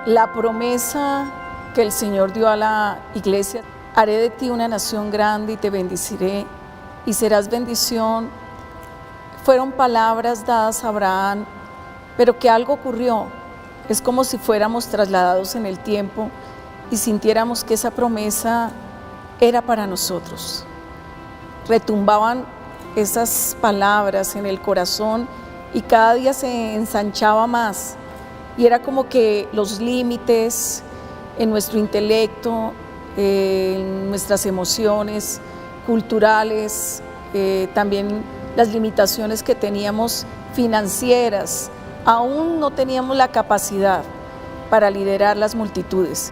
La promesa que el Señor dio a la iglesia: haré de ti una nación grande y te bendeciré y serás bendición, fueron palabras dadas a Abraham, pero que algo ocurrió. Es como si fuéramos trasladados en el tiempo y sintiéramos que esa promesa era para nosotros. Retumbaban esas palabras en el corazón y cada día se ensanchaba más. Y era como que los límites en nuestro intelecto, en nuestras emociones culturales, también las limitaciones que teníamos financieras, aún no teníamos la capacidad para liderar las multitudes.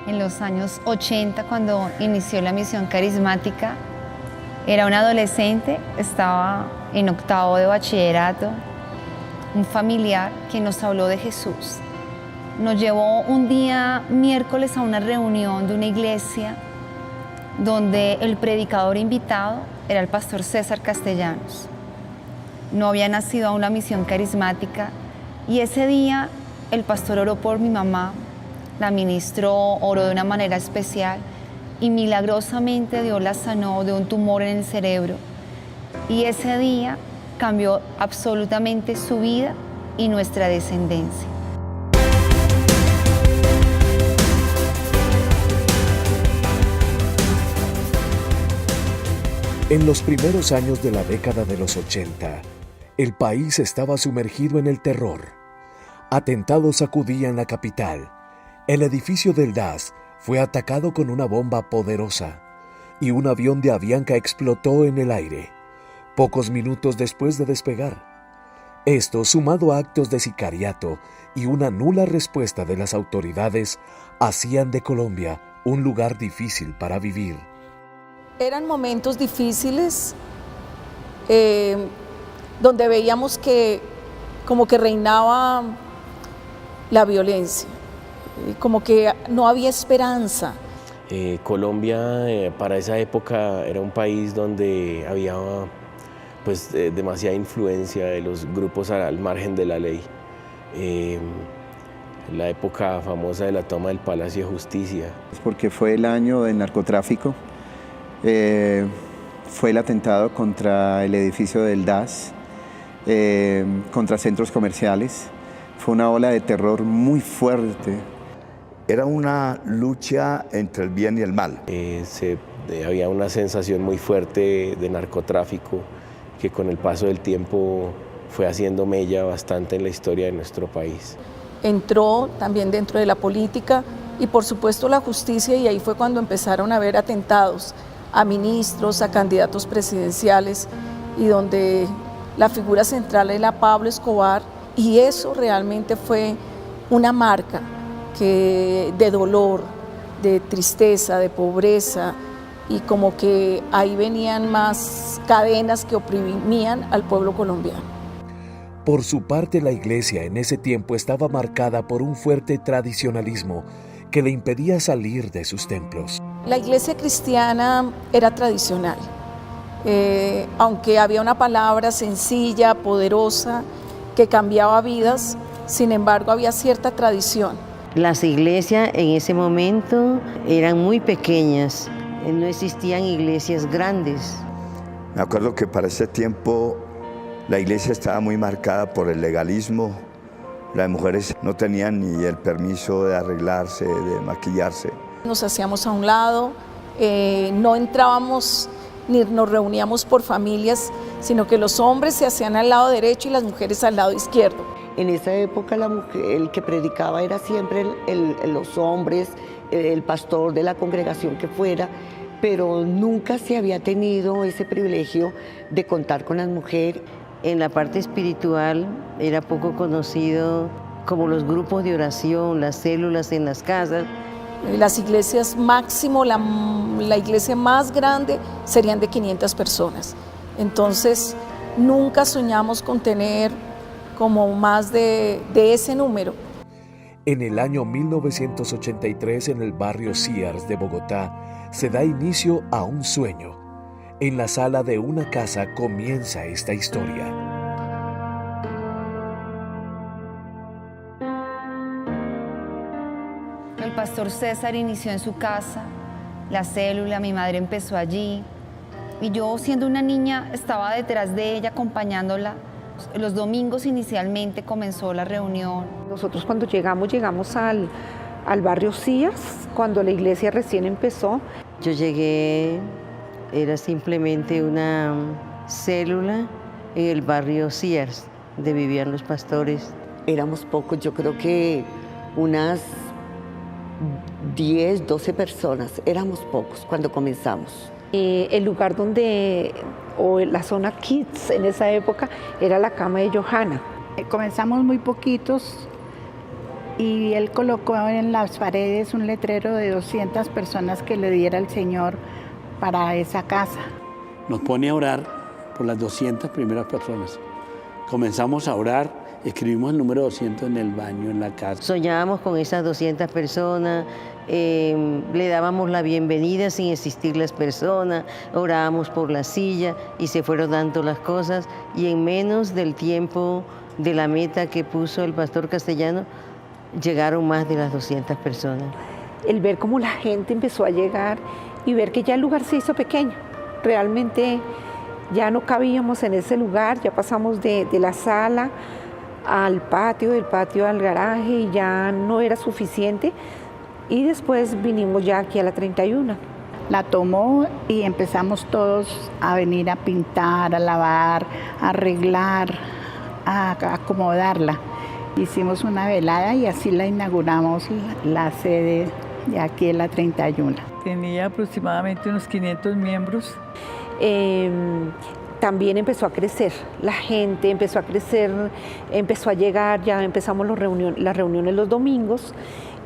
En los años 80, cuando inició la misión carismática, era una adolescente, estaba en octavo de bachillerato. Un familiar que nos habló de Jesús nos llevó un día miércoles a una reunión de una iglesia donde el predicador invitado era el pastor César Castellanos. No había nacido aún la misión carismática y ese día el pastor oró por mi mamá, la ministró, oró de una manera especial y milagrosamente Dios la sanó de un tumor en el cerebro. Y ese día cambió absolutamente su vida y nuestra descendencia. En los primeros años de la década de los 80, el país estaba sumergido en el terror. Atentados sacudían la capital. El edificio del DAS fue atacado con una bomba poderosa y un avión de Avianca explotó en el aire pocos minutos después de despegar. Esto, sumado a actos de sicariato y una nula respuesta de las autoridades, hacían de Colombia un lugar difícil para vivir. Eran momentos difíciles donde veíamos que como que reinaba la violencia, como que no había esperanza. Colombia para esa época era un país donde había demasiada influencia de los grupos al margen de la ley. La época famosa de la toma del Palacio de Justicia. Porque fue el año del narcotráfico, fue el atentado contra el edificio del DAS, contra centros comerciales. Fue una ola de terror muy fuerte. Era una lucha entre el bien y el mal. Había una sensación muy fuerte de narcotráfico que con el paso del tiempo fue haciendo mella bastante en la historia de nuestro país. Entró también dentro de la política y por supuesto la justicia, y ahí fue cuando empezaron a haber atentados a ministros, a candidatos presidenciales, y donde la figura central era Pablo Escobar, y eso realmente fue una marca de dolor, de tristeza, de pobreza, y como que ahí venían más cadenas que oprimían al pueblo colombiano. Por su parte, la iglesia en ese tiempo estaba marcada por un fuerte tradicionalismo que le impedía salir de sus templos. La iglesia cristiana era tradicional, aunque había una palabra sencilla, poderosa, que cambiaba vidas, sin embargo había cierta tradición. Las iglesias en ese momento eran muy pequeñas, no existían iglesias grandes. Me acuerdo que para ese tiempo la iglesia estaba muy marcada por el legalismo. Las mujeres no tenían ni el permiso de arreglarse, de maquillarse. Nos hacíamos a un lado, no entrábamos ni nos reuníamos por familias, sino que los hombres se hacían al lado derecho y las mujeres al lado izquierdo. En esa época la mujer, el que predicaba era siempre los hombres, el pastor de la congregación que fuera, pero nunca se había tenido ese privilegio de contar con las mujeres. En la parte espiritual era poco conocido, como los grupos de oración, las células en las casas. Las iglesias máximo, la iglesia más grande serían de 500 personas. Entonces nunca soñamos con tener como más de ese número. En el año 1983, en el barrio Sears de Bogotá, se da inicio a un sueño. En la sala de una casa comienza esta historia. pastor César inició en su casa, la célula, mi madre empezó allí. Y yo, siendo una niña, estaba detrás de ella acompañándola. Los domingos inicialmente comenzó la reunión. Nosotros cuando llegamos al barrio Cías, cuando la iglesia recién empezó. Yo llegué, era simplemente una célula en el barrio Cías, donde vivían los pastores. Éramos pocos, yo creo que unas 10, 12 personas, éramos pocos cuando comenzamos. El lugar donde, o la zona Kids en esa época, era la cama de Johanna. Comenzamos muy poquitos y él colocó en las paredes un letrero de 200 personas que le diera el Señor para esa casa. Nos pone a orar por las 200 primeras personas. Comenzamos a orar. Escribimos el número 200 en el baño, en la casa. Soñábamos con esas 200 personas, le dábamos la bienvenida sin existir las personas, orábamos por la silla y se fueron dando las cosas. Y en menos del tiempo de la meta que puso el pastor Castellano, llegaron más de las 200 personas. El ver cómo la gente empezó a llegar y ver que ya el lugar se hizo pequeño. Realmente ya no cabíamos en ese lugar, ya pasamos de la sala al patio, del patio al garaje y ya no era suficiente. Y después vinimos ya aquí a la 31. La tomó y empezamos todos a venir a pintar, a lavar, a arreglar, a acomodarla. Hicimos una velada y así la inauguramos, la sede de aquí en la 31. Tenía aproximadamente unos 500 miembros. También empezó a crecer, la gente empezó a crecer, empezó a llegar, ya empezamos las reuniones los domingos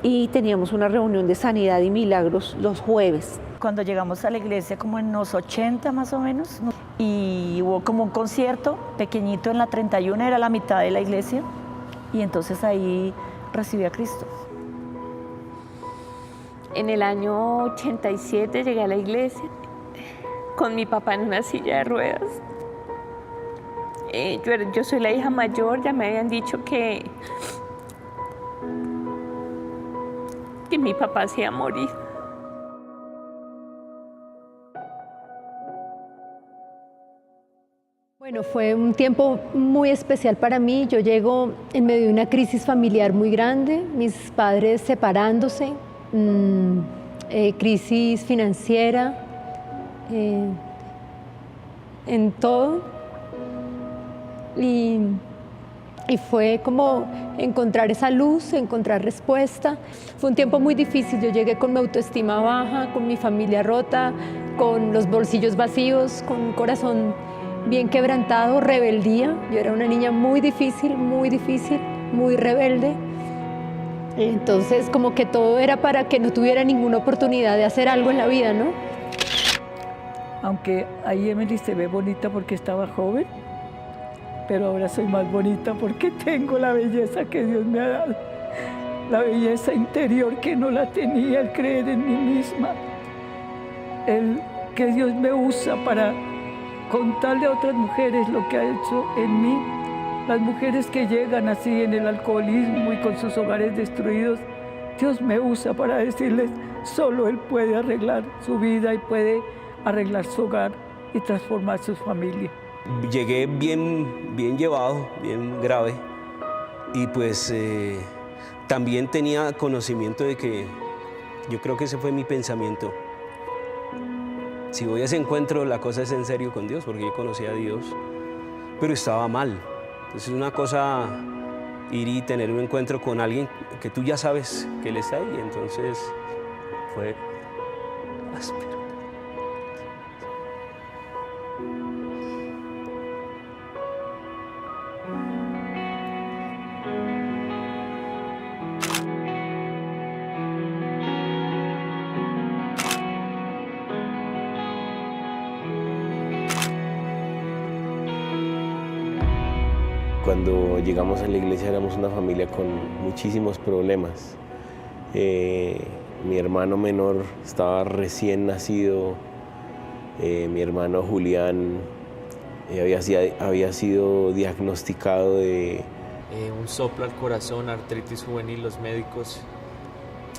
y teníamos una reunión de sanidad y milagros los jueves. Cuando llegamos a la iglesia como en los 80 más o menos, y hubo como un concierto pequeñito en la 31, era la mitad de la iglesia, y entonces ahí recibí a Cristo. En el año 87 llegué a la iglesia con mi papá en una silla de ruedas. Yo soy la hija mayor, ya me habían dicho que mi papá se iba a morir. Bueno, fue un tiempo muy especial para mí. Yo llego en medio de una crisis familiar muy grande, mis padres separándose, crisis financiera, en todo. Y fue como encontrar esa luz, encontrar respuesta. Fue un tiempo muy difícil. Yo llegué con mi autoestima baja, con mi familia rota, con los bolsillos vacíos, con un corazón bien quebrantado, rebeldía. Yo era una niña muy difícil, muy rebelde. Entonces, como que todo era para que no tuviera ninguna oportunidad de hacer algo en la vida, ¿no? Aunque ahí Emily se ve bonita porque estaba joven, pero ahora soy más bonita porque tengo la belleza que Dios me ha dado. La belleza interior que no la tenía, el creer en mí misma. El que Dios me usa para contarle a otras mujeres lo que ha hecho en mí. Las mujeres que llegan así en el alcoholismo y con sus hogares destruidos, Dios me usa para decirles, solo Él puede arreglar su vida y puede arreglar su hogar y transformar su familia. Llegué bien llevado, bien grave, y pues también tenía conocimiento de que yo creo que ese fue mi pensamiento. Si voy a ese encuentro, la cosa es en serio con Dios, porque yo conocía a Dios, pero estaba mal. Entonces es una cosa ir y tener un encuentro con alguien que tú ya sabes que Él está ahí, entonces fue áspero. Cuando llegamos a la iglesia éramos una familia con muchísimos problemas. Mi hermano menor estaba recién nacido, mi hermano Julián había sido diagnosticado de... un soplo al corazón, artritis juvenil, los médicos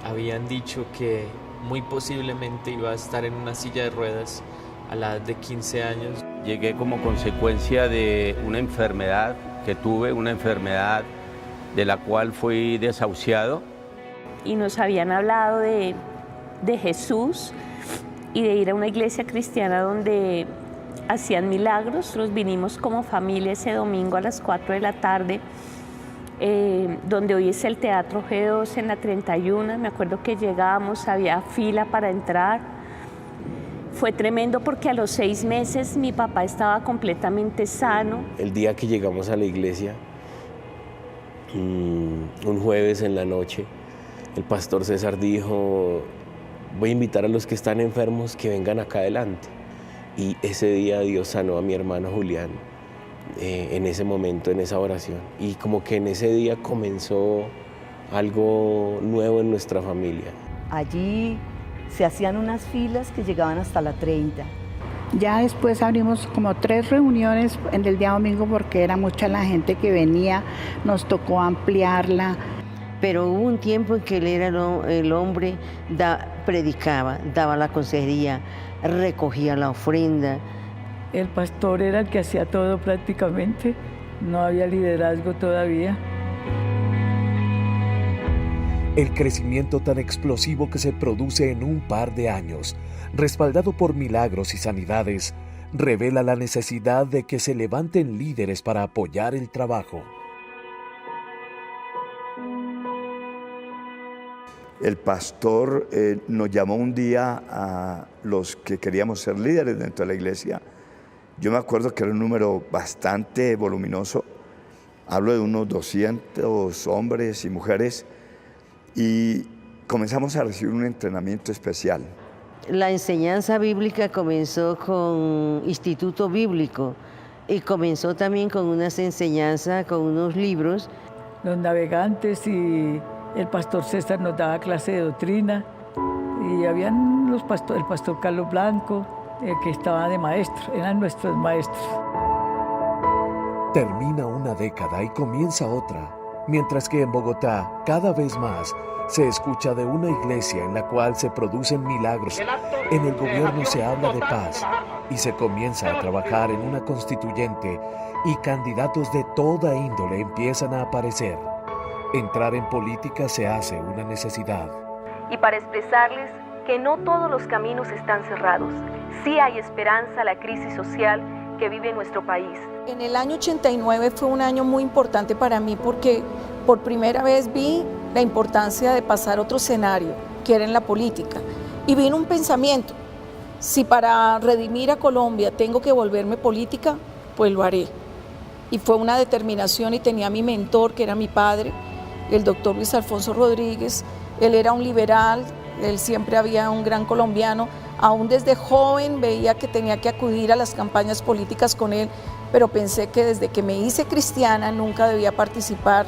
habían dicho que muy posiblemente iba a estar en una silla de ruedas a la edad de 15 años. Llegué como consecuencia de una enfermedad que tuve, una enfermedad de la cual fui desahuciado. Y nos habían hablado de Jesús y de ir a una iglesia cristiana donde hacían milagros. Nos vinimos como familia ese domingo a las 4 de la tarde, donde hoy es el Teatro G2 en la 31. Me acuerdo que llegamos, había fila para entrar. Fue tremendo porque a los 6 meses mi papá estaba completamente sano. El día que llegamos a la iglesia, un jueves en la noche, el pastor César dijo: voy a invitar a los que están enfermos que vengan acá adelante. Y ese día Dios sanó a mi hermano Julián, en ese momento, en esa oración. Y como que en ese día comenzó algo nuevo en nuestra familia. Allí se hacían unas filas que llegaban hasta la 30. Ya después abrimos como 3 reuniones en el día domingo porque era mucha la gente que venía, nos tocó ampliarla. Pero hubo un tiempo en que él era el hombre, predicaba, daba la consejería, recogía la ofrenda. El pastor era el que hacía todo prácticamente, no había liderazgo todavía. El crecimiento tan explosivo que se produce en un par de años, respaldado por milagros y sanidades, revela la necesidad de que se levanten líderes para apoyar el trabajo. El pastor nos llamó un día a los que queríamos ser líderes dentro de la iglesia. Yo me acuerdo que era un número bastante voluminoso. Hablo de unos 200 hombres y mujeres. Y comenzamos a recibir un entrenamiento especial. La enseñanza bíblica comenzó con Instituto Bíblico y comenzó también con unas enseñanzas, con unos libros. Los navegantes y el pastor César nos daba clase de doctrina y habían el pastor Carlos Blanco, que estaba de maestro, eran nuestros maestros. Termina una década y comienza otra, mientras que en Bogotá, cada vez más, se escucha de una iglesia en la cual se producen milagros. En el gobierno se habla de paz y se comienza a trabajar en una constituyente y candidatos de toda índole empiezan a aparecer. Entrar en política se hace una necesidad. Y para expresarles que no todos los caminos están cerrados, sí hay esperanza a la crisis social que vive nuestro país. En el año 89 fue un año muy importante para mí porque por primera vez vi la importancia de pasar otro escenario, que era en la política. Y vino un pensamiento: si para redimir a Colombia tengo que volverme política, pues lo haré. Y fue una determinación, y tenía a mi mentor, que era mi padre, el doctor Luis Alfonso Rodríguez. Él era un liberal, él siempre había un gran colombiano. Aún desde joven veía que tenía que acudir a las campañas políticas con él, pero pensé que desde que me hice cristiana nunca debía participar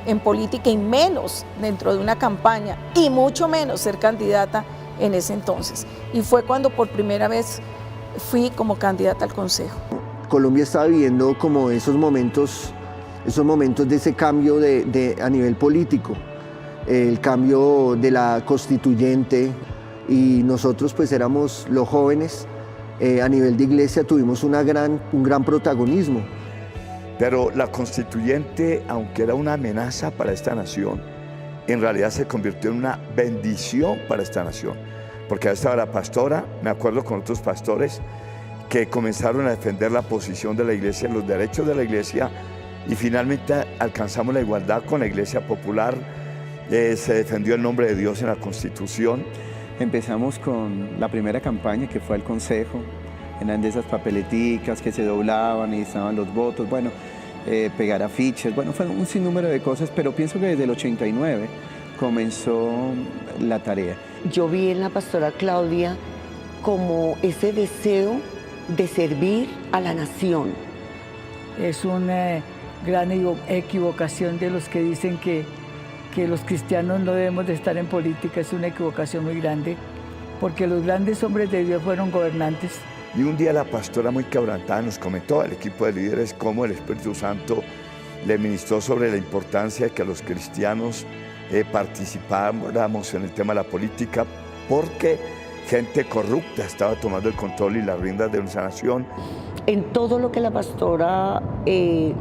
en política, y menos dentro de una campaña, y mucho menos ser candidata en ese entonces. Y fue cuando por primera vez fui como candidata al Consejo. Colombia estaba viviendo como esos momentos de ese cambio a nivel político, el cambio de la constituyente, y nosotros pues éramos los jóvenes, a nivel de iglesia tuvimos un gran protagonismo. Pero la constituyente, aunque era una amenaza para esta nación, en realidad se convirtió en una bendición para esta nación. Porque ahí estaba la pastora, me acuerdo con otros pastores, que comenzaron a defender la posición de la iglesia, los derechos de la iglesia, y finalmente alcanzamos la igualdad con la iglesia popular. Se defendió el nombre de Dios en la Constitución. Empezamos con la primera campaña, que fue el Consejo. Eran de esas papeleticas que se doblaban y estaban los votos, bueno, pegar afiches, bueno, fue un sinnúmero de cosas, pero pienso que desde el 89 comenzó la tarea. Yo vi en la pastora Claudia como ese deseo de servir a la nación. Es una gran equivocación de los que dicen que los cristianos no debemos de estar en política. Es una equivocación muy grande, porque los grandes hombres de Dios fueron gobernantes. Y un día la pastora, muy quebrantada, nos comentó al equipo de líderes cómo el Espíritu Santo le ministró sobre la importancia de que los cristianos participáramos en el tema de la política, porque gente corrupta estaba tomando el control y las riendas de nuestra nación. En todo lo que la pastora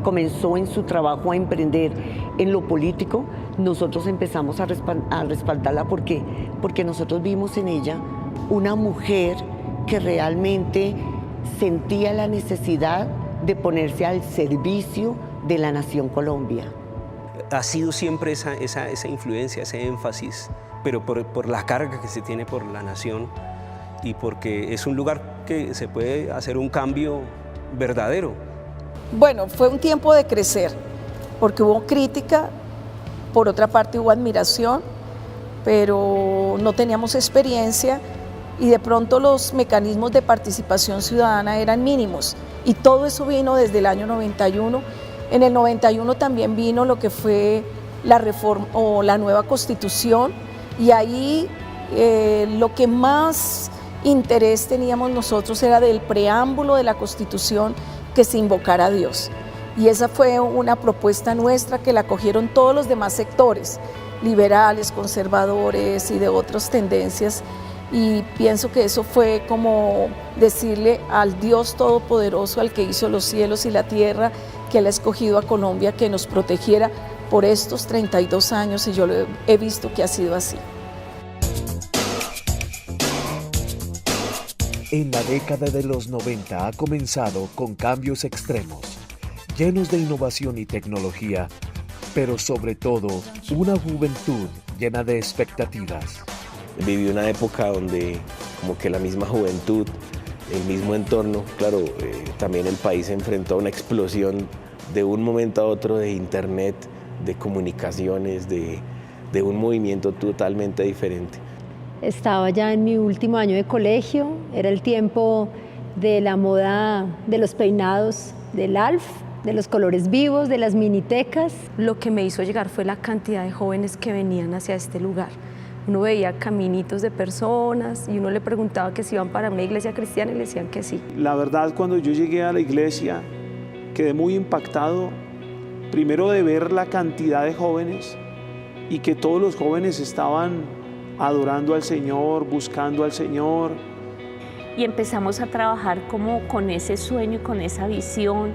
comenzó en su trabajo a emprender en lo político, nosotros empezamos a respaldarla. ¿Por qué? Porque nosotros vimos en ella una mujer que realmente sentía la necesidad de ponerse al servicio de la nación Colombia. Ha sido siempre esa influencia, ese énfasis, pero por la carga que se tiene por la nación y porque es un lugar que se puede hacer un cambio verdadero. Bueno, fue un tiempo de crecer, porque hubo crítica, por otra parte hubo admiración, pero no teníamos experiencia y de pronto los mecanismos de participación ciudadana eran mínimos y todo eso vino desde el año 91. En el 91 también vino lo que fue la reforma o la nueva constitución y ahí lo que más interés teníamos nosotros era del preámbulo de la constitución que se invocara a Dios. Y esa fue una propuesta nuestra que la acogieron todos los demás sectores, liberales, conservadores y de otras tendencias. Y pienso que eso fue como decirle al Dios Todopoderoso, al que hizo los cielos y la tierra, que Él ha escogido a Colombia, que nos protegiera por estos 32 años y yo lo he visto que ha sido así. En la década de los 90 ha comenzado con cambios extremos, llenos de innovación y tecnología, pero sobre todo una juventud llena de expectativas. Viví una época donde como que la misma juventud, el mismo entorno, claro, también el país se enfrentó a una explosión de un momento a otro de internet, de comunicaciones, de un movimiento totalmente diferente. Estaba ya en mi último año de colegio, era el tiempo de la moda de los peinados del ALF, de los colores vivos, de las minitecas. Lo que me hizo llegar fue la cantidad de jóvenes que venían hacia este lugar. Uno veía caminitos de personas y uno le preguntaba que si iban para una iglesia cristiana y le decían que sí. La verdad, cuando yo llegué a la iglesia, quedé muy impactado, primero de ver la cantidad de jóvenes y que todos los jóvenes estaban adorando al Señor, buscando al Señor. Y empezamos a trabajar como con ese sueño y con esa visión,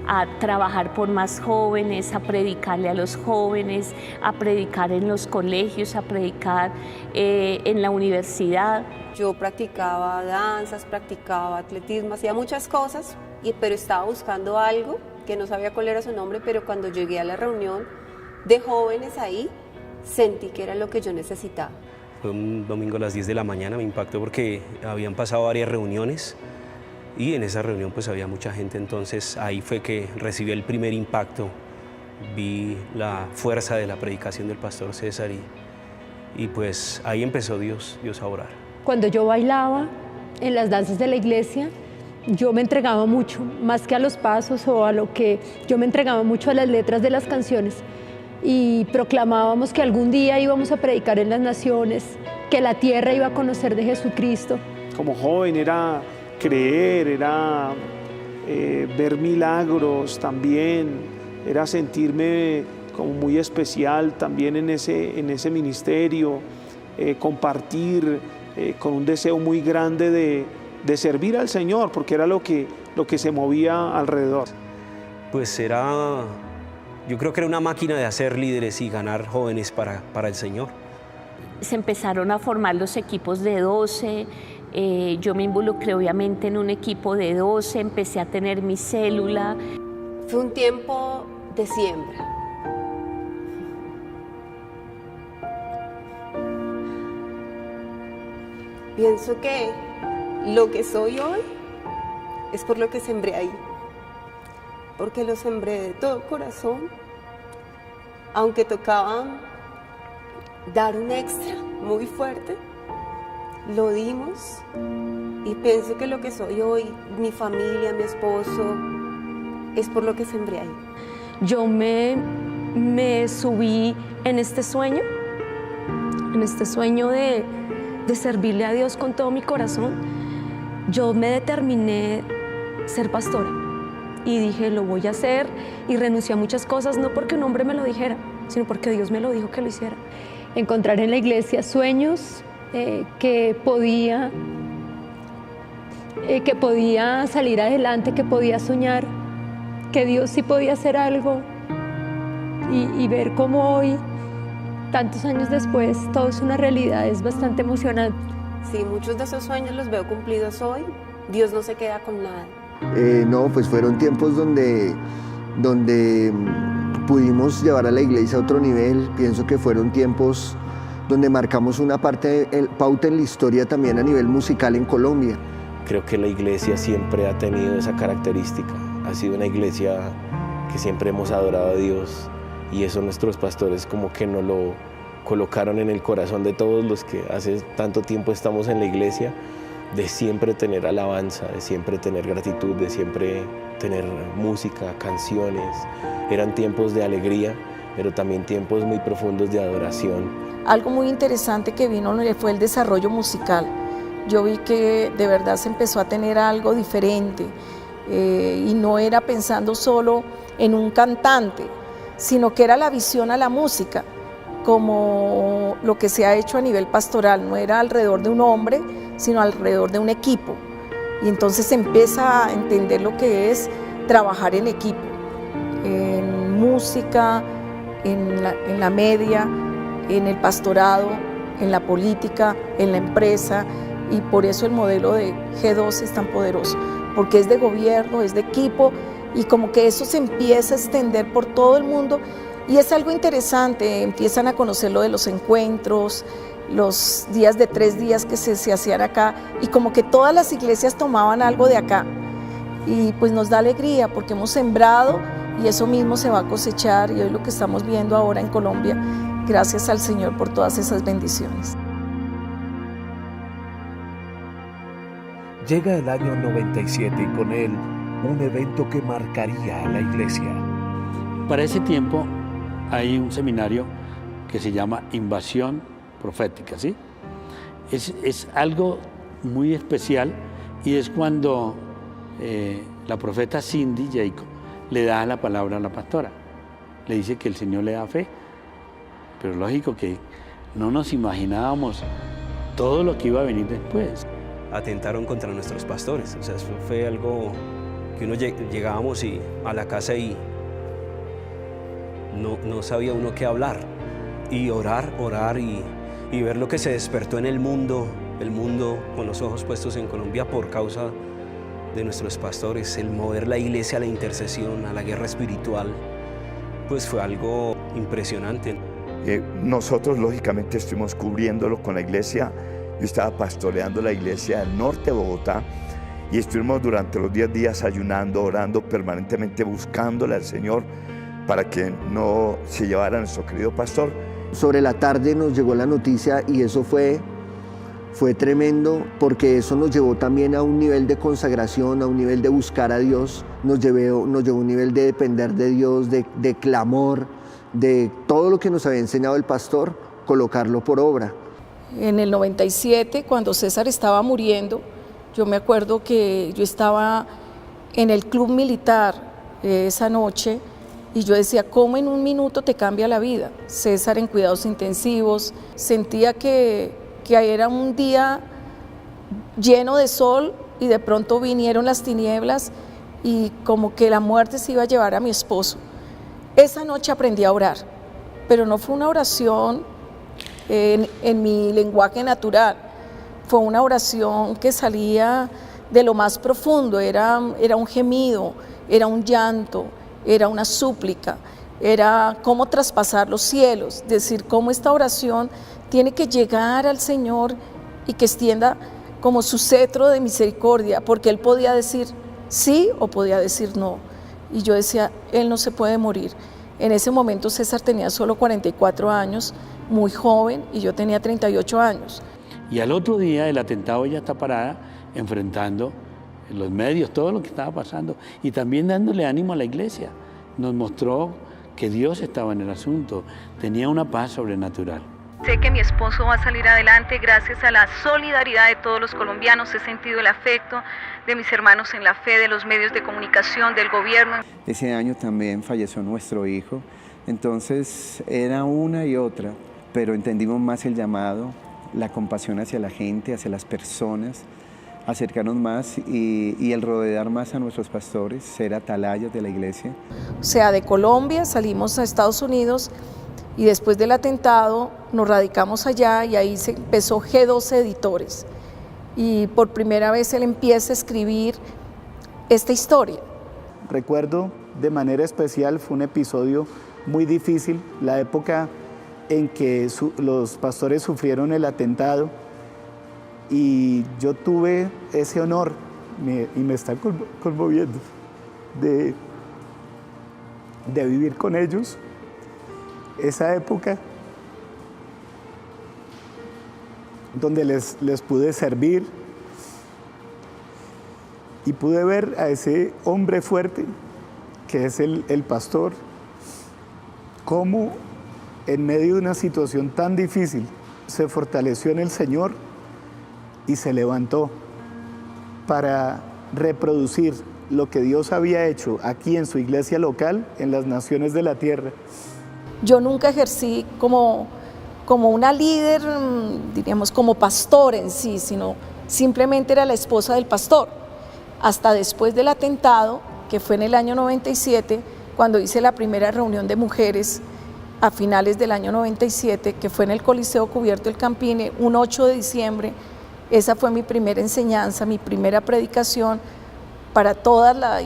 a trabajar por más jóvenes, a predicarle a los jóvenes, a predicar en los colegios, a predicar en la universidad. Yo practicaba danzas, practicaba atletismo, hacía muchas cosas, pero estaba buscando algo que no sabía cuál era su nombre, pero cuando llegué a la reunión de jóvenes ahí, sentí que era lo que yo necesitaba. Fue un domingo a las 10 de la mañana, me impactó porque habían pasado varias reuniones y en esa reunión pues había mucha gente, entonces ahí fue que recibí el primer impacto, vi la fuerza de la predicación del pastor César y pues ahí empezó Dios a orar. Cuando yo bailaba en las danzas de la iglesia, yo me entregaba mucho, más que a los pasos o a lo que, yo me entregaba mucho a las letras de las canciones y proclamábamos que algún día íbamos a predicar en las naciones, que la tierra iba a conocer de Jesucristo. Como joven era creer, era ver milagros también, era sentirme como muy especial también en ese ministerio, compartir con un deseo muy grande de servir al Señor, porque era lo que se movía alrededor. Pues yo creo que era una máquina de hacer líderes y ganar jóvenes para el Señor. Se empezaron a formar los equipos de 12, yo me involucré obviamente en un equipo de 12, empecé a tener mi célula. Fue un tiempo de siembra. Pienso que lo que soy hoy es por lo que sembré ahí, porque lo sembré de todo corazón, aunque tocaba dar un extra muy fuerte, lo dimos y pienso que lo que soy hoy, mi familia, mi esposo, es por lo que sembré ahí. Yo me subí en este sueño de servirle a Dios con todo mi corazón. Yo me determiné ser pastora y dije, lo voy a hacer, y renuncié a muchas cosas, no porque un hombre me lo dijera, sino porque Dios me lo dijo que lo hiciera. Encontrar en la iglesia sueños que podía salir adelante, que podía soñar, que Dios sí podía hacer algo y ver cómo hoy, tantos años después, todo es una realidad, es bastante emocionante. Sí, muchos de esos sueños los veo cumplidos hoy. Dios no se queda con nada. No, pues fueron tiempos donde pudimos llevar a la iglesia a otro nivel. Pienso que fueron tiempos donde marcamos una pauta en la historia también a nivel musical en Colombia. Creo que la iglesia siempre ha tenido esa característica. Ha sido una iglesia que siempre hemos adorado a Dios, y eso nuestros pastores como que nos lo colocaron en el corazón de todos los que hace tanto tiempo estamos en la iglesia, de siempre tener alabanza, de siempre tener gratitud, de siempre tener música, canciones. Eran tiempos de alegría, pero también tiempos muy profundos de adoración. Algo muy interesante que vino fue el desarrollo musical. Yo vi que de verdad se empezó a tener algo diferente, y no era pensando solo en un cantante, sino que era la visión a la música, como lo que se ha hecho a nivel pastoral. No era alrededor de un hombre, sino alrededor de un equipo. Y entonces se empieza a entender lo que es trabajar en equipo, en música, en la media, en el pastorado, en la política, en la empresa, y por eso el modelo de G2 es tan poderoso, porque es de gobierno, es de equipo, y como que eso se empieza a extender por todo el mundo, y es algo interesante. Empiezan a conocer lo de los encuentros, los días de 3 días que se hacían acá, y como que todas las iglesias tomaban algo de acá, y pues nos da alegría porque hemos sembrado y eso mismo se va a cosechar, y hoy lo que estamos viendo ahora en Colombia, gracias al Señor por todas esas bendiciones. Llega el año 97 y con él un evento que marcaría a la iglesia. Para ese tiempo hay un seminario que se llama Invasión Profética, ¿sí? Es algo muy especial, y es cuando la profeta Cindy Jacob le da la palabra a la pastora. Le dice que el Señor le da fe, pero lógico que no nos imaginábamos todo lo que iba a venir después. Atentaron contra nuestros pastores, o sea, eso fue algo que uno llegábamos a la casa y no sabía uno qué hablar, y orar y ver lo que se despertó en el mundo con los ojos puestos en Colombia por causa de nuestros pastores, el mover la iglesia a la intercesión, a la guerra espiritual, pues fue algo impresionante. Nosotros lógicamente estuvimos cubriéndolo con la iglesia. Yo estaba pastoreando la iglesia del norte de Bogotá, y estuvimos durante los 10 días ayunando, orando permanentemente, buscándole al Señor para que no se llevara a nuestro querido pastor. Sobre la tarde nos llegó la noticia, y eso fue tremendo, porque eso nos llevó también a un nivel de consagración, a un nivel de buscar a Dios, nos llevó a un nivel de depender de Dios, de clamor, de todo lo que nos había enseñado el pastor, colocarlo por obra. En el 97, cuando César estaba muriendo, yo me acuerdo que yo estaba en el club militar esa noche, y yo decía, ¿cómo en un minuto te cambia la vida? César en cuidados intensivos, sentía que era un día lleno de sol, y de pronto vinieron las tinieblas, y como que la muerte se iba a llevar a mi esposo. Esa noche aprendí a orar, pero no fue una oración en mi lenguaje natural, fue una oración que salía de lo más profundo, era un gemido, era un llanto, era una súplica, era cómo traspasar los cielos, decir cómo esta oración tiene que llegar al Señor y que extienda como su cetro de misericordia, porque Él podía decir sí o podía decir no, y yo decía, Él no se puede morir. En ese momento César tenía solo 44 años, muy joven, y yo tenía 38 años. Y al otro día el atentado, ella está parada enfrentando en los medios todo lo que estaba pasando, y también dándole ánimo a la iglesia. Nos mostró que Dios estaba en el asunto, tenía una paz sobrenatural. Sé que mi esposo va a salir adelante gracias a la solidaridad de todos los colombianos. He sentido el afecto de mis hermanos en la fe, de los medios de comunicación, del gobierno. Ese año también falleció nuestro hijo, Entonces era una y otra, pero entendimos más el llamado, la compasión hacia la gente, hacia las personas, acercarnos más y el rodear más a nuestros pastores, ser atalayas de la iglesia. O sea, de Colombia salimos a Estados Unidos y después del atentado nos radicamos allá y ahí se empezó G12 Editores. Y por primera vez él empieza a escribir esta historia. Recuerdo de manera especial, fue un episodio muy difícil, la época en que los pastores sufrieron el atentado y yo tuve ese honor, y me está conmoviendo, de vivir con ellos esa época donde les pude servir y pude ver a ese hombre fuerte que es el pastor, cómo en medio de una situación tan difícil se fortaleció en el Señor y se levantó para reproducir lo que Dios había hecho aquí en su iglesia local, en las naciones de la tierra. Yo nunca ejercí como una líder, diríamos, como pastor en sí, sino simplemente era la esposa del pastor. Hasta después del atentado, que fue en el año 97, cuando hice la primera reunión de mujeres a finales del año 97, que fue en el Coliseo Cubierto del Campín, un 8 de diciembre, esa fue mi primera enseñanza, mi primera predicación para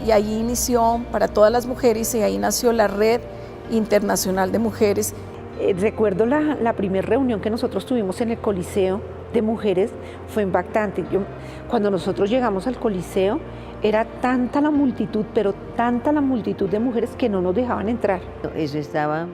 y ahí inició para todas las mujeres y ahí nació la Red Internacional de Mujeres. Recuerdo la primera reunión que nosotros tuvimos en el Coliseo de mujeres, fue impactante. Cuando nosotros llegamos al Coliseo, era tanta la multitud, pero tanta la multitud de mujeres que no nos dejaban entrar. Eso estaba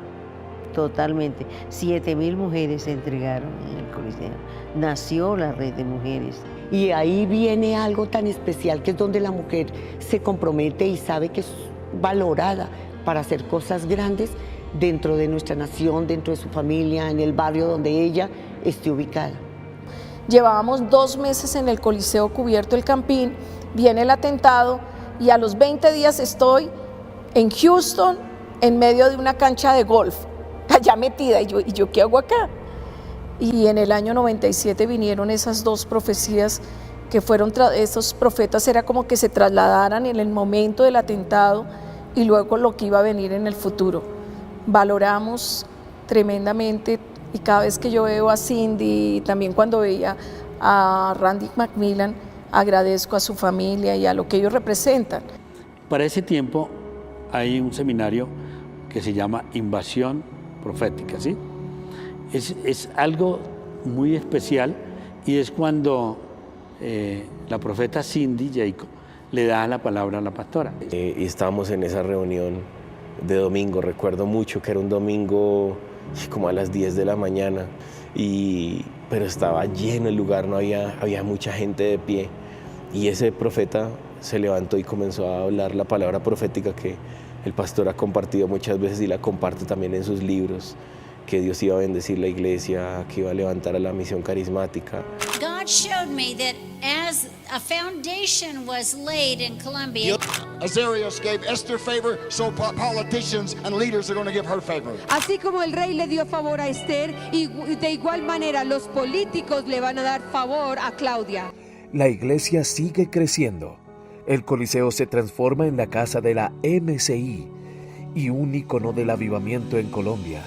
totalmente. 7.000 mujeres se entregaron en el Coliseo. Nació la Red de Mujeres. Y ahí viene algo tan especial, que es donde la mujer se compromete y sabe que es valorada para hacer cosas grandes dentro de nuestra nación, dentro de su familia, en el barrio donde ella esté ubicada. Llevábamos 2 meses en el Coliseo Cubierto del Campín, viene el atentado y a los 20 días estoy en Houston, en medio de una cancha de golf, allá metida, y yo ¿qué hago acá? Y en el año 97 vinieron esas 2 profecías que fueron, esos profetas era como que se trasladaran en el momento del atentado y luego lo que iba a venir en el futuro. Valoramos tremendamente y cada vez que yo veo a Cindy y también cuando veía a Randy Macmillan, agradezco a su familia y a lo que ellos representan. Para ese tiempo hay un seminario que se llama Invasión Profética, ¿sí? Es algo muy especial y es cuando la profeta Cindy Jacob le da la palabra a la pastora. Y estábamos en esa reunión de domingo, recuerdo mucho que era un domingo como a las 10 de la mañana, pero estaba lleno el lugar, había mucha gente de pie y ese profeta se levantó y comenzó a hablar la palabra profética que el pastor ha compartido muchas veces y la comparte también en sus libros, que Dios iba a bendecir la iglesia, que iba a levantar a la misión carismática. God showed me that as a foundation was laid in Colombia. Azarias gave Esther favor, so politicians and leaders are going to give her favor. Así como el rey le dio favor a Esther, y de igual manera los políticos le van a dar favor a Claudia. La iglesia sigue creciendo. El Coliseo se transforma en la casa de la MCI y un ícono del avivamiento en Colombia.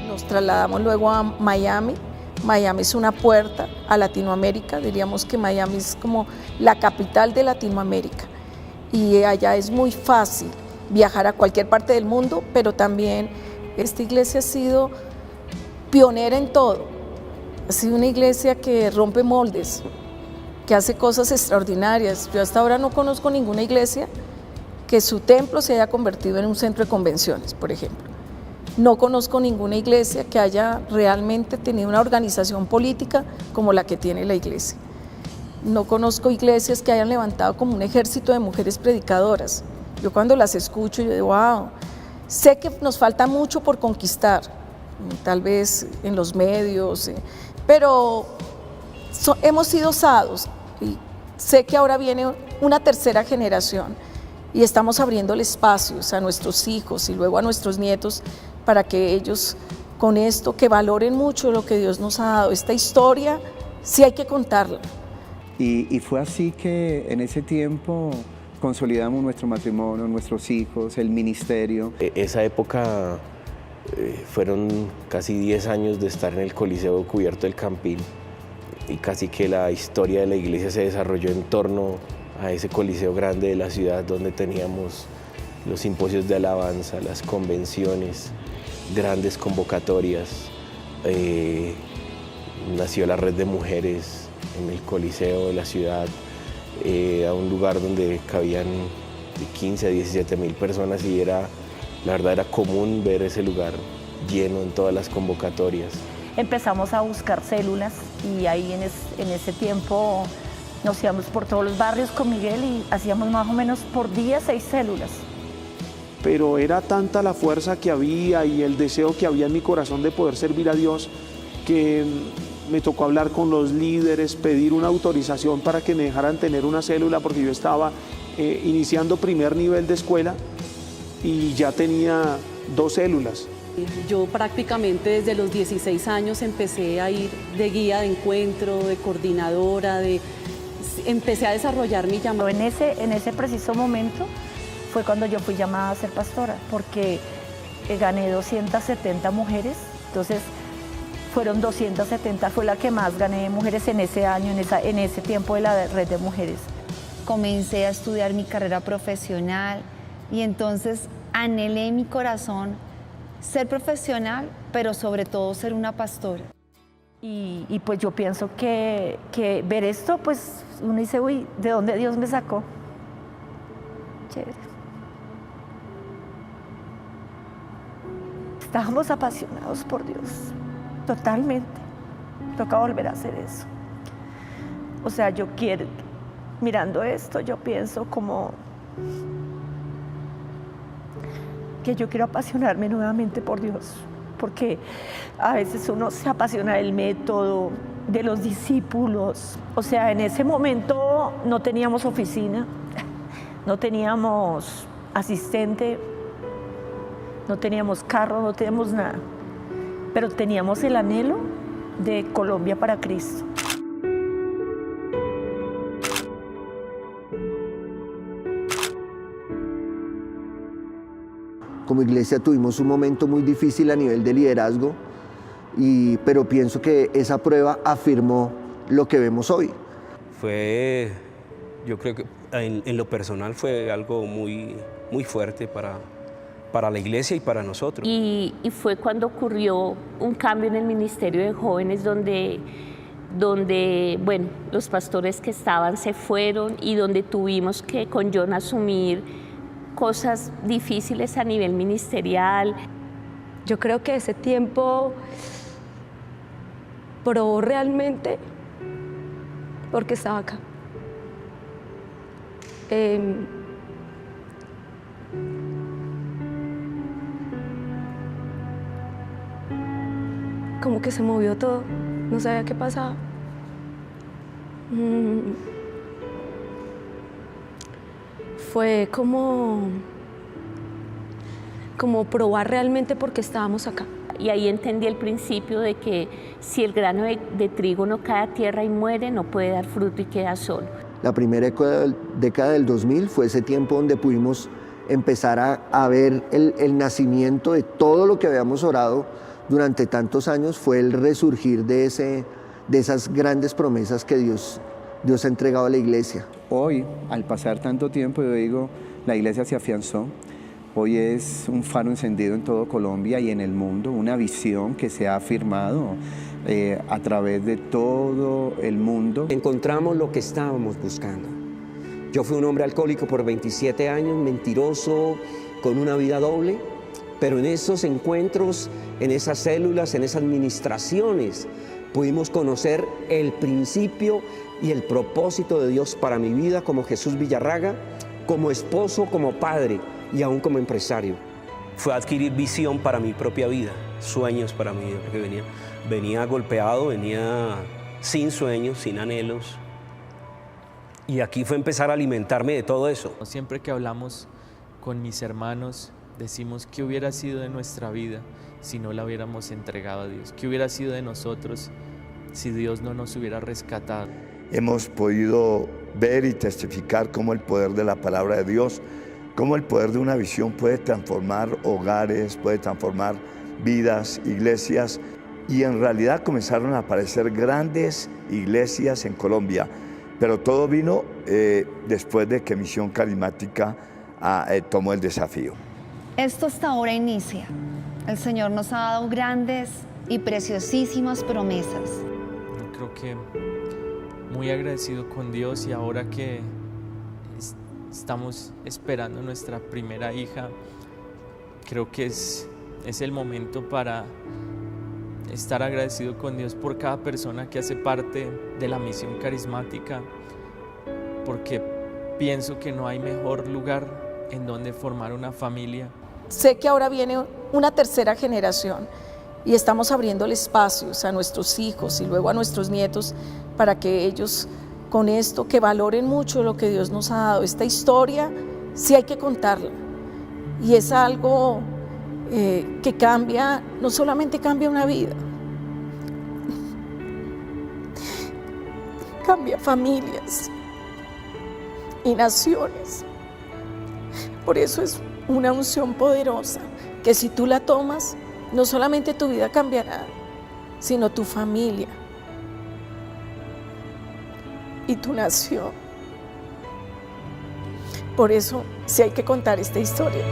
Nos trasladamos luego a Miami. Miami es una puerta a Latinoamérica, diríamos que Miami es como la capital de Latinoamérica y allá es muy fácil viajar a cualquier parte del mundo, pero también esta iglesia ha sido pionera en todo, ha sido una iglesia que rompe moldes, que hace cosas extraordinarias. Yo hasta ahora no conozco ninguna iglesia que su templo se haya convertido en un centro de convenciones, por ejemplo. No conozco ninguna iglesia que haya realmente tenido una organización política como la que tiene la iglesia. No conozco iglesias que hayan levantado como un ejército de mujeres predicadoras. Yo cuando las escucho, yo digo, wow, sé que nos falta mucho por conquistar, tal vez en los medios, pero hemos sido osados y sé que ahora viene una tercera generación y estamos abriéndole espacios a nuestros hijos y luego a nuestros nietos para que ellos con esto, que valoren mucho lo que Dios nos ha dado. Esta historia sí hay que contarla. Y fue así que en ese tiempo consolidamos nuestro matrimonio, nuestros hijos, el ministerio. Esa época fueron casi 10 años de estar en el Coliseo Cubierto del Campín y casi que la historia de la iglesia se desarrolló en torno a ese coliseo grande de la ciudad donde teníamos los simposios de alabanza, las convenciones, grandes convocatorias. Nació la red de mujeres en el coliseo de la ciudad, a un lugar donde cabían de 15 a 17 mil personas y la verdad era común ver ese lugar lleno en todas las convocatorias. Empezamos a buscar células y ahí en ese tiempo nos íbamos por todos los barrios con Miguel y hacíamos más o menos por día 6 células. Pero era tanta la fuerza que había y el deseo que había en mi corazón de poder servir a Dios que me tocó hablar con los líderes, pedir una autorización para que me dejaran tener una célula porque yo estaba iniciando primer nivel de escuela y ya tenía 2 células. Yo prácticamente desde los 16 años empecé a ir de guía de encuentro, de coordinadora, empecé a desarrollar mi llamado. En ese preciso momento fue cuando yo fui llamada a ser pastora, porque gané 270 mujeres, entonces fueron 270, fue la que más gané de mujeres en ese año, en ese tiempo de la red de mujeres. Comencé a estudiar mi carrera profesional y entonces anhelé en mi corazón ser profesional, pero sobre todo ser una pastora. Y pues yo pienso que ver esto, pues uno dice, uy, ¿de dónde Dios me sacó? Chévere. Estábamos apasionados por Dios, totalmente. Toca volver a hacer eso. O sea, yo quiero, mirando esto, yo pienso como que yo quiero apasionarme nuevamente por Dios, porque a veces uno se apasiona del método, de los discípulos. O sea, en ese momento no teníamos oficina, no teníamos asistente, no teníamos carro, no teníamos nada, pero teníamos el anhelo de Colombia para Cristo. Como iglesia tuvimos un momento muy difícil a nivel de liderazgo, pero pienso que esa prueba afirmó lo que vemos hoy. Yo creo que en lo personal fue algo muy, muy fuerte para la iglesia y para nosotros. Y fue cuando ocurrió un cambio en el Ministerio de Jóvenes donde bueno, los pastores que estaban se fueron y donde tuvimos que con John asumir cosas difíciles a nivel ministerial. Yo creo que ese tiempo probó realmente porque estaba acá. Como que se movió todo, no sabía qué pasaba. Fue como probar realmente por qué estábamos acá. Y ahí entendí el principio de que si el grano de trigo no cae a tierra y muere, no puede dar fruto y queda solo. La primera década del 2000 fue ese tiempo donde pudimos empezar a ver el nacimiento de todo lo que habíamos orado durante tantos años, fue el resurgir de esas grandes promesas que Dios ha entregado a la iglesia. Hoy, al pasar tanto tiempo, yo digo, la iglesia se afianzó. Hoy es un faro encendido en todo Colombia y en el mundo, una visión que se ha afirmado a través de todo el mundo. Encontramos lo que estábamos buscando. Yo fui un hombre alcohólico por 27 años, mentiroso, con una vida doble, pero en esos encuentros, en esas células, en esas ministraciones, pudimos conocer el principio y el propósito de Dios para mi vida como Jesús Villarraga, como esposo, como padre y aún como empresario. fue adquirir visión para mi propia vida, sueños para mi vida, porque venía golpeado, venía sin sueños, sin anhelos. Y aquí fue empezar a alimentarme de todo eso. Siempre que hablamos con mis hermanos, decimos qué hubiera sido de nuestra vida si no la hubiéramos entregado a Dios, qué hubiera sido de nosotros si Dios no nos hubiera rescatado. Hemos podido ver y testificar cómo el poder de la palabra de Dios, cómo el poder de una visión puede transformar hogares, puede transformar vidas, iglesias, y en realidad comenzaron a aparecer grandes iglesias en Colombia, pero todo vino después de que Misión Carismática tomó el desafío. Esto hasta ahora inicia. El Señor nos ha dado grandes y preciosísimas promesas. Yo creo que muy agradecido con Dios, y ahora que estamos esperando nuestra primera hija, creo que es el momento para estar agradecido con Dios por cada persona que hace parte de la Misión Carismática, porque pienso que no hay mejor lugar en donde formar una familia. Sé que ahora viene una tercera generación y estamos abriéndole espacios a nuestros hijos y luego a nuestros nietos para que ellos con esto, que valoren mucho lo que Dios nos ha dado. Esta historia sí hay que contarla, y es algo que cambia, no solamente cambia una vida, cambia familias y naciones. Por eso es una unción poderosa, que si tú la tomas, no solamente tu vida cambiará, sino tu familia y tu nación. Por eso sí hay que contar esta historia.